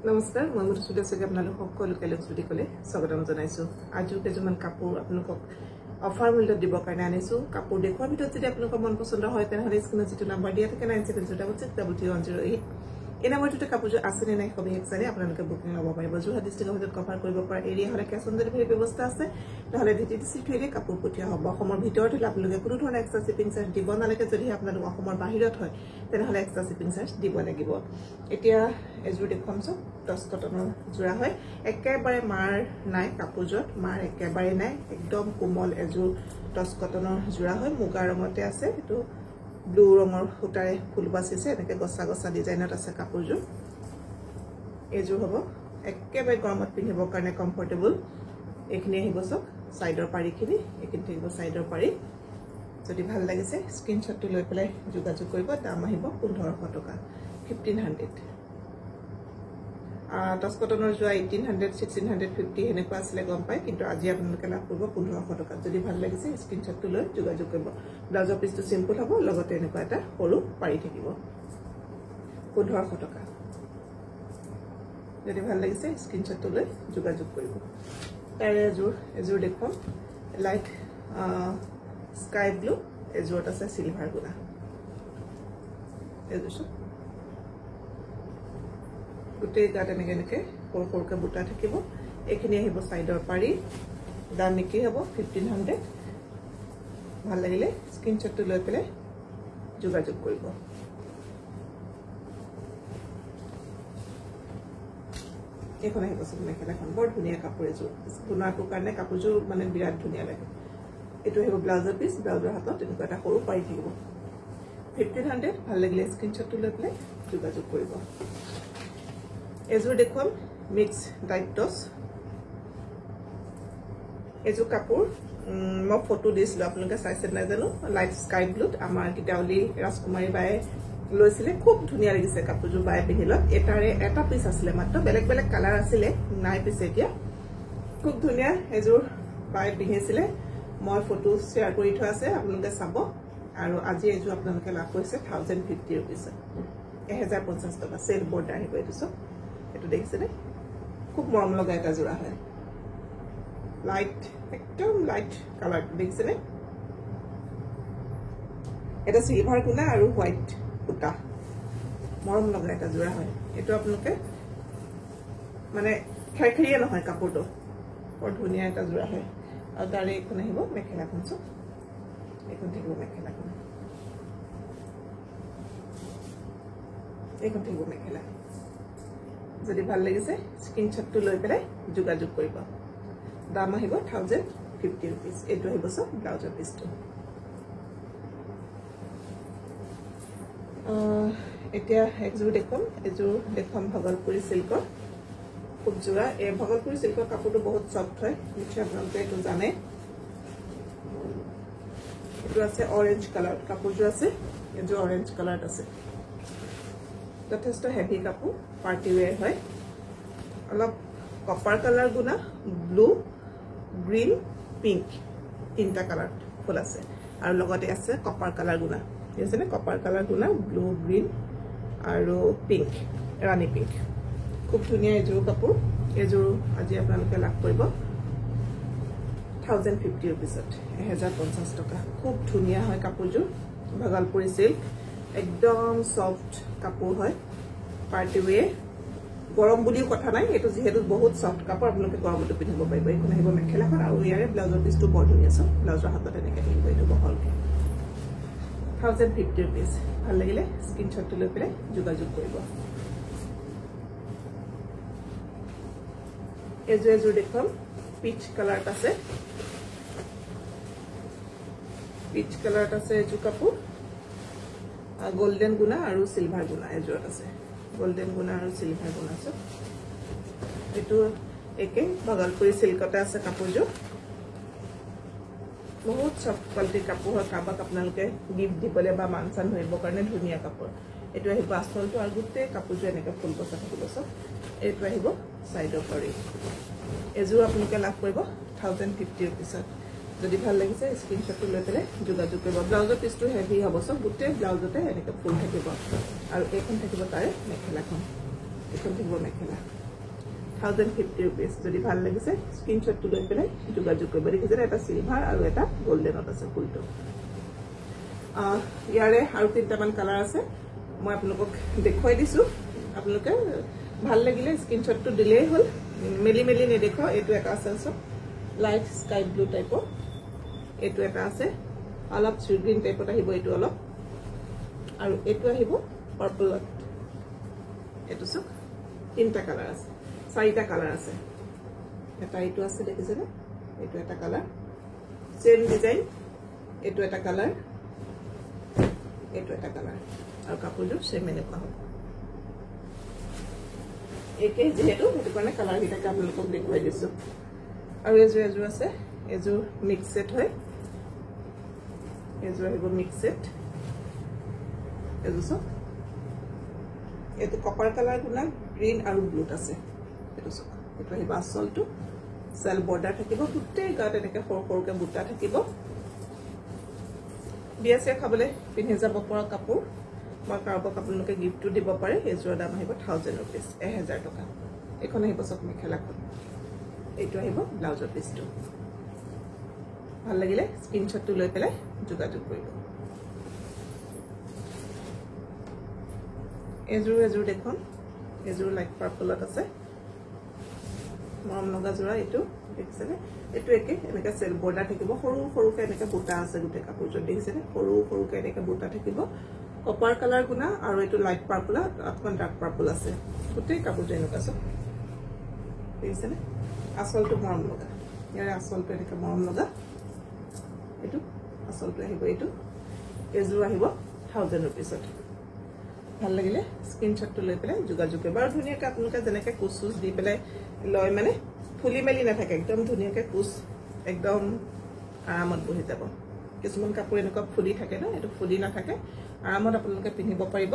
নমস্কাৰ মই মধুসূদন সৈতে আপোনালোক সকলোকে লক্ষ্মী কলে স্বাগতম জনাইছো আজিও কেইজনমান কাপোৰ আপোনালোকক অফাৰ মূল্যত দিবৰ কাৰণে আনিছো কাপোৰ দেখুৱাৰ ভিতৰত যদি আপোনালোকৰ মন পছন্দ হয় তেনেহলে স্ক্ৰীনত যিটো নম্বৰ দিয়া থাকে 9706663108 এই নম্বৰটোতে কাপোৰযোৰ আছে নে নাই সবিশেষ জানি আপোনালোকে বুকিং ল'ব পাৰিব যোৰহাট ডিষ্ট্ৰিক্টৰ ভিতৰত কভাৰ কৰিব পৰা এৰিয়া হলে কেছ অন ডেলিভাৰী ব্যৱস্থা আছে নহলে ডিটিডিসি থ্ৰুৰে কাপোৰ পঠিওৱা হ'ব অসমৰ ভিতৰত হলে আপোনালোকে কোনো ধৰণৰ এক্সট্ৰা শিপিং চাৰ্জ দিব নালাগে যদি আপোনালোক অসমৰ বাহিৰত হয় তেনেহলে এক্সট্ৰা শিপিং চাৰ্জ দিব লাগিব এতিয়া এজোৰ দেখুৱাম সব টছ কটনৰ জোৰা হয় একেবাৰে মাৰ নাই কাপোৰজত মাৰ একেবাৰে নাই একদম কোমল এজোৰ টছ কটনৰ জোৰা হয় মুগা ৰঙতে আছে এটো ব্লু ৰঙৰ ফুটাৰে ফুল বাছিছে এনেকে গছা গছা ডিজাইনত আছে কাপোৰজোৰ এজোৰ হ'ব একেবাৰে গৰমত পিন্ধিবৰ কাৰণে কমফৰ্টেবল এখিনি আহিব সব সাইডৰ পাৰিখিনি এখিনি থাকিব সাইডৰ পাৰি যদি ভাল লাগিছে স্ক্ৰিনশ্বটটো লৈ পেলাই যোগাযোগ কৰিব দাম আহিব 1500 টকা 1500 টছ কটনৰ জোৰা 1800 1650 হেনেকুৱা আছিল গম পাই কিন্তু আজি আপোনালোকে লাভ কৰিব 1500 টকা যদি ভাল লাগিছে স্ক্ৰিনশ্বটটো লৈ যোগাযোগ কৰিব ব্লাউজৰ পিছটো সিম্পল হ'ব লগতে এনেকুৱা এটা সৰু পাৰি থাকিব 1500 টকা যদি ভাল লাগিছে স্ক্ৰিনশ্বটটো লৈ যোগাযোগ কৰিব তাৰে এজোৰ দেখুৱাম লাইট স্কাই ব্লু এজোৰত আছে সিলভাৰ গুণা এজোৰ গোটেই গাত এনেকে সৰু সৰুকে বুটা থাকিব এখিনি আহিব সাইডৰ পাৰি দাম কি হ'ব 1500 ভাল লাগিলে স্ক্ৰিনশ্বটটো লৈ পেলাই যোগাযোগ কৰিব এখন আহিব সব মেখেলাখন বৰ ধুনীয়া কাপোৰ এজোৰ গুণাটোৰ কাৰণে কাপোৰজোৰ মানে বিৰাট ধুনীয়া লাগে এটো আহিব ব্লাউজৰ পিস ব্লাউজৰ হাতত এনেকুৱা এটা সৰু পাৰি থাকিব 1500 ভাল লাগিলে স্ক্ৰিনশ্বটটো লৈ পেলাই যোগাযোগ কৰিব এজোৰ দেখুৱাম মিক্স ডাইট টছ এজোৰ কাপোৰ মই ফটো দিছিলো আপোনালোকে চাইছে নাই জানো লাইট স্কাই ব্লুত আমাৰ কিটাউলি ৰাজকুমাৰী বাই লৈছিলে খুব ধুনীয়া লাগিছে কাপোৰজোৰ বাই পিন্ধিলত এটাৰে এটা পিস আছিল মাত্ৰ বেলেগ বেলেগ কালাৰ আছিল নাই পিছে এতিয়া খুব ধুনীয়া এজোৰ বাই পিন্ধিছিলে মই ফটো শেয়াৰ কৰি থোৱা আছে আপোনালোকে চাব আৰু আজি এজোৰ আপোনালোকে লাভ কৰিছে 1050 रुपीस 1050 টকা সেট বৰ্ডাৰ আহিব এটো সব এটো দেখিছেনে খুব মৰম লগা এটা জোৰা হয় লাইট একদম লাইট কালাৰ দেখিছেনে এটা সিলভাৰ গুণা আৰু হোৱাইট ফুটা মৰম লগা এটা জোৰা হয় এটো আপোনালোকে মানে খেৰখেৰিয়া নহয় কাপোৰটো বৰ ধুনীয়া এটা জোৰা হয় আৰু তাৰে এখন আহিব মেখেলাখন সব এখন থাকিব মেখেলাখন এখন থাকিব মেখেলা যদি ভাল লাগিছে স্ক্ৰিনশ্বটটো লৈ পেলাই যোগাযোগ কৰিব দাম আহিব 1050 रुपीस এটো আহিব সব ব্লাউজৰ পিসটো এতিয়া একজোৰ দেখুৱাম ভগলপুৰী সিল্কৰ খুব জোৰা এই ভগলপুৰী সিল্কৰ কাপোৰটো বহুত সফট হয় নিশ্চয় আপোনালোকে এটো জানে এটো আছে অৰেঞ্জ কালাৰ কাপোৰজোৰ আছে এজোৰ অৰেঞ্জ কালাৰ আছে যথেষ্ট হেভি কাপোৰ পাৰ্টি ওয়্যাৰ হয় অলপ কপাৰ কালাৰ গুণা ব্লু গ্ৰীন পিংক তিনটা কালাৰ ফুল আছে আৰু লগতে আছে কপাৰ কালাৰ গুণা আছে নে কপাৰ কালাৰ গুণা ব্লু গ্ৰীন আৰু পিংক ৰাণী পিংক খুব ধুনীয়া এজোৰ কাপোৰ এজোৰ আজি আপোনালোকে লাভ কৰিব 1050 रुपीसত 1050 টকা খুব ধুনীয়া হয় কাপোৰজোৰ ভাগলপুৰী সিল্ক একদম সফট কাপোৰ হয় পাৰ্টি ওয়্যাৰ গৰম বুলিও কথা নাই এটো যেহেতু বহুত সফট কাপোৰ আপোনালোকে গৰমতো পিন্ধিব পাৰিব এখন আহিব মেখেলাখন আৰু ইয়াৰে ব্লাউজৰ পিসটো বৰ ধুনীয়া সব ব্লাউজৰ হাতত এনেকে থাকিব এটো বহলকে 1050 रुपीस ভাল লাগিলে স্ক্ৰিনশ্বটটো লৈ পেলাই যোগাযোগ কৰিব এজোৰ দেখুৱাম পিচ কালাৰত আছে এজোৰ কাপোৰ গোল্ডেন গুণা আৰু সিলভাৰ গুণা এজোৰত আছে গোল্ডেন গুণা আৰু সিলভাৰ গুণা আছে এটো একে ভাগলপুৰী সিল্কতে আছে কাপোৰজোৰ বহুত সফট কোৱালিটিৰ কাপোৰ হয় কাবাক আপোনালোকে গিফ্ট দিবলে বা মানচান ধৰিবৰ কাৰণে ধুনীয়া কাপোৰ এটো আহিব আঁচলটো আৰু গোটেই কাপোৰজোৰ এনেকে ফুল বসা থাকিব সব এটো আহিব সাইডৰ পাৰি এজোৰ আপোনালোকে লাভ কৰিব 1050 रुपीसত যদি ভাল লাগিছে স্ক্ৰিনশ্বটটো লৈ পেলাই যোগাযোগ কৰিব ব্লাউজৰ পিসটো হেভি হ'ব সব গোটেই ব্লাউজতে এনেকে ফুল থাকিব আৰু এখন থাকিব তাৰে মেখেলাখন এখন থাকিব মেখেলা 1050 rupees যদি ভাল লাগিছে স্ক্ৰিনশ্বটটো লৈ পেলাই যোগাযোগ কৰিব দেখিছে এটা সিলভাৰ আৰু এটা গোল্ডেনত আছে ফুলটো ইয়াৰে আৰু তিনটামান কালাৰ আছে মই আপোনালোকক দেখুৱাই দিছো আপোনালোকে ভাল লাগিলে স্ক্ৰিনশ্বটটো দিলেই হ'ল মেলি মেলি নেদেখাও এইটো এটা আছে লাইট স্কাই ব্লু টাইপৰ এইটো এটা আছে অলপ সি গ্ৰীন টাইপত আহিব এইটো অলপ আৰু এইটো আহিব পাৰ্পলত এইটো সব তিনটা কালাৰ আছে চাৰিটা কালাৰ আছে এটা এইটো আছে দেখিছে নে এইটো এটা কালাৰ সেম ডিজাইন এইটো এটা কালাৰ এইটো এটা কালাৰ আৰু কাপোৰটো সেম এনেকুৱা হ'ব একে যেহেতু সেইটো কাৰণে কালাৰ কিটাকে আপোনালোকক দেখুৱাই দিছো আৰু এযোৰ আছে এযোৰ মিক্স সেট হয় এযোৰ আহিব মিক্স সেট এযোৰ সব এইটো কপাৰ কালাৰ গুণা গ্ৰীন আৰু ব্লুত আছে এইটো সব এইটো আহিব আচলটো সেল বৰ্ডাৰ থাকিব গোটেই গাত এনেকে সৰু সৰুকে বুটা থাকিব বিয়াছে খাবলৈ পিন্ধি যাব পৰা কাপোৰ বা কাৰোবাক আপোনালোকে গিফ্টটো দিব পাৰে এযোৰৰ দাম আহিব 1000 rupees 1000 টকা এখন আহিব সব মেখেলাখন এইটো আহিব ব্লাউজৰ পিছটো ভাল লাগিলে স্ক্ৰিনশ্বটটো লৈ পেলাই যোগাযোগ কৰিব এযোৰ দেখোন এযোৰ লাইট পাৰ্পলত আছে মৰম লগা যোৰা এইটো দেখিছেনে এইটো একে এনেকা সেল বৰ্ডাৰ থাকিব সৰু সৰুকে এনেকা বুটা আছে গুটে কাপোৰটো দেখিছেনে সৰু সৰুকে এনেকা বুটা থাকিব কপাৰ কালাৰ গুণা আৰু এইটো লাইট পাৰ্পল অকমান ডাৰ্ক পাৰ্পল আছে গুটে কাপোৰটো এনেকা সব দেখিছেনে আচলটো মৰম লগা ইয়াৰ আচলটো এনেকা মৰম লগা এইটো আচলটো আহিব এইটো এযোৰ আহিব 1000 rupees ভাল লাগিলে স্ক্ৰিনশ্বটটো লৈ পেলাই যোগাযোগ কৰিব আৰু ধুনিয়াকৈ আপোনালোকে যেনেকৈ কুচুচ দি পেলাই লয় মানে ফুলি মেলি নাথাকে একদম ধুনিয়াকৈ কুচ একদম আৰামত বহি যাব কিছুমান কাপোৰ এনেকুৱা ফুলি থাকে ন এইটো ফুলি নাথাকে আৰামত আপোনালোকে পিন্ধিব পাৰিব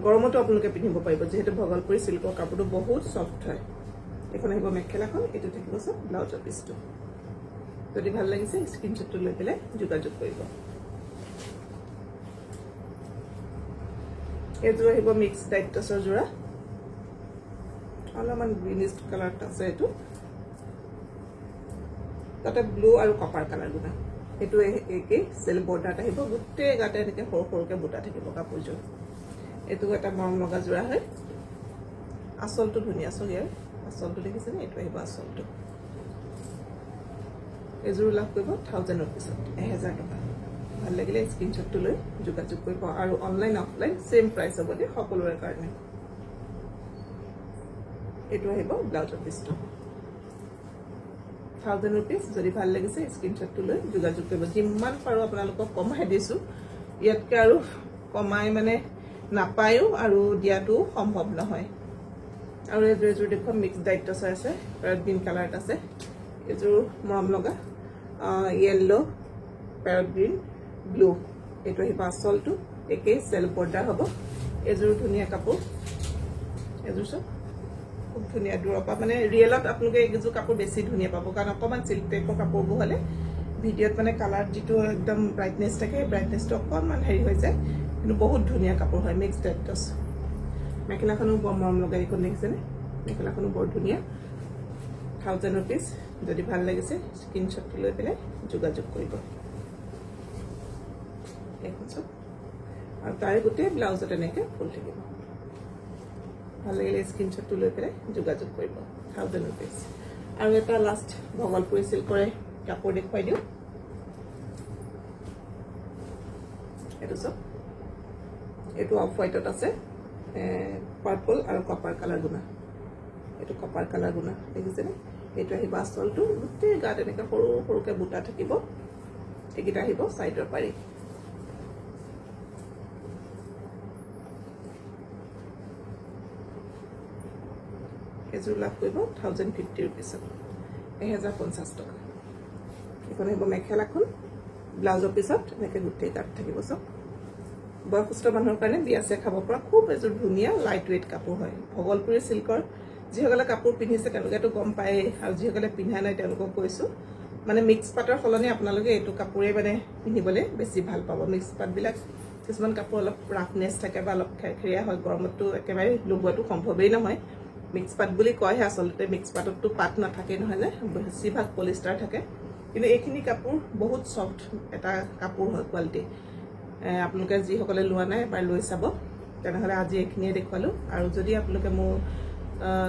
গৰমতো আপোনালোকে পিন্ধিব পাৰিব যেহেতু ভগলপুৰী সিল্কৰ কাপোৰটো বহুত সফ্ট হয় এখন আহিব মেখেলাখন এইটো থাকিব সব ব্লাউজৰ পিছটো যদি ভাল লাগিছে স্ক্ৰিনশ্বটটো লৈ পেলাই যোগাযোগ কৰিব এযোৰ আহিব মিক্স ডাইটছৰ যোৰা অলপমান গ্ৰীনিছ কালাৰ আছে এইটো তাতে ব্লু আৰু কপাৰ কালাৰ গুণা এইটো একে সেল বৰ্ডাৰ আহিব গোটেই গাতে এনেকে সৰু সৰুকে বুটা থাকিব কাপোৰযোৰ এইটো এটা মৰম লগা যোৰা হয় আচলটো ধুনীয়া চলিয়াৰ আচলটো দেখিছেনে এইটো আহিব আচলটো এযোৰ লাভ কৰিব 1000 rupees 1000 টকা ভাল লাগিলে স্ক্ৰিনশ্বটটো লৈ যোগাযোগ কৰিব আৰু অনলাইন অফলাইন সেম প্ৰাইস হ'ব দে সকলোৰে কাৰণে এইটো আহিব ব্লাউজৰ পিছটো 1000 rupees যদি ভাল লাগিছে স্ক্ৰিনশ্বটটো লৈ যোগাযোগ কৰিব যিমান পাৰো আপোনালোকক কমাই দিছো ইয়াতকে আৰু কমাই মানে নাপায়ও আৰু দিয়াটো সম্ভৱ নহয় আৰু এযোৰ দেখুন মিক্স ডাইটছ আছে প্যাৰট গ্ৰীন কালাৰত আছে এযোৰ মৰম লগা ইয়েলো প্যাৰট গ্ৰীন ব্লু এইটো আহিব আচলটো একে সেল বৰ্ডাৰ হ'ব এযোৰ ধুনিয়া কাপোৰ এযোৰ সব খুব ধুনিয়া দূৰপা মানে ৰিয়েলত আপোনালোকে এইযোৰ কাপোৰ বেছি ধুনিয়া পাব কাৰণ অকমান সিল্ক টাইপৰ কাপোৰবোৰ হলে ভিডিঅ'ত মানে কালাৰ যিটো একদম ব্ৰাইটনেছ থাকে ব্ৰাইটনেছটো অকমান হেৰি হৈ যায় কিন্তু বহুত ধুনিয়া কাপোৰ হয় মিক্স ডাইটছ মেখেলাখনো বৰ মৰম লগা এইখন দেখিছেনে মেখেলাখনো বৰ ধুনিয়া 1000 rupees যদি ভাল লাগিছে স্ক্ৰিনশ্বটটো লৈ পেলাই যোগাযোগ কৰিব এখন সব আৰু তাৰে গোটেই ব্লাউজত এনেকৈ ফুল থাকিব ভাল লাগিলে স্ক্ৰিনশ্বটটো লৈ পেলাই যোগাযোগ কৰিব 1000 rupees আৰু এটা লাষ্ট ভগলপুৰী সিল্কৰে কাপোৰ দেখুৱাই দিওঁ এইটো সব এইটো অফ হোৱাইটত আছে পাৰ্পল আৰু কপাৰ কালাৰ গুণা এইটো কপাৰ কালাৰ গুণা দেখিছেনে এইটো আহিব আচলটো গোটেই গাত এনেকৈ সৰু সৰুকে বুটা থাকিব এইকেইটা আহিব সাইডৰ পাৰি এযোৰ লাভ কৰিব 1050 rupees 1050 টকা এখন আহিব মেখেলাখন ব্লাউজৰ পিছত এনেকৈ গোটেই গাত থাকিব সব বয়সস্থ মানুহৰ কাৰণে বিয়াছে খাব পৰা খুব এযোৰ ধুনিয়া লাইট ওয়েট কাপোৰ হয় ভগলপুৰী সিল্কৰ যিসকলে কাপোৰ পিন্ধিছে তেওঁলোকেতো গম পায় আৰু যিসকলে পিন্ধা নাই তেওঁলোকক কৈছো মানে মিক্স পাটৰ সলনি আপোনালোকে এইটো কাপোৰে মানে পিন্ধিবলৈ বেছি ভাল পাব মিক্স পাট বিলাক কিছুমান কাপোৰ অলপ ৰাফনেছ থাকে বা অলপ খেৰখেৰীয়া হয় গৰমতটো একেবাৰে লগোৱাটো সম্ভৱেই নহয় মিক্স পাট বুলি কয়হে আচলতে মিক্স পাটতটো পাট নাথাকে নহয় যে বেছিভাগ পলিষ্টাৰ থাকে কিন্তু এইখিনি কাপোৰ বহুত সফট এটা কাপোৰ হয় কোৱালিটি আপোনালোকে যিসকলে লোৱা নাই এবাৰ লৈ চাব তেনেহলে আজি এইখিনিয়ে দেখুৱালো আৰু যদি আপোনালোকে মোৰ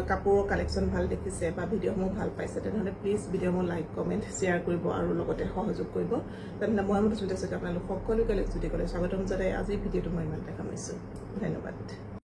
কাপোৰৰ কালেকশ্যন ভাল দেখিছে বা ভিডিঅ'সমূহ ভাল পাইছে তেনেহলে প্লিজ ভিডিঅ'সমূহ লাইক কমেণ্ট শ্বেয়াৰ কৰিব আৰু লগতে সহযোগ কৰিব তেনেহলে মই মধুস্মিতা শইকীয়া আপোনালোক সকলোকে লেক্সুটিকলৈ স্বাগতম জনাই আজি ভিডিঅ'টো মই ইমানতে সামৰিছোঁ ধন্যবাদ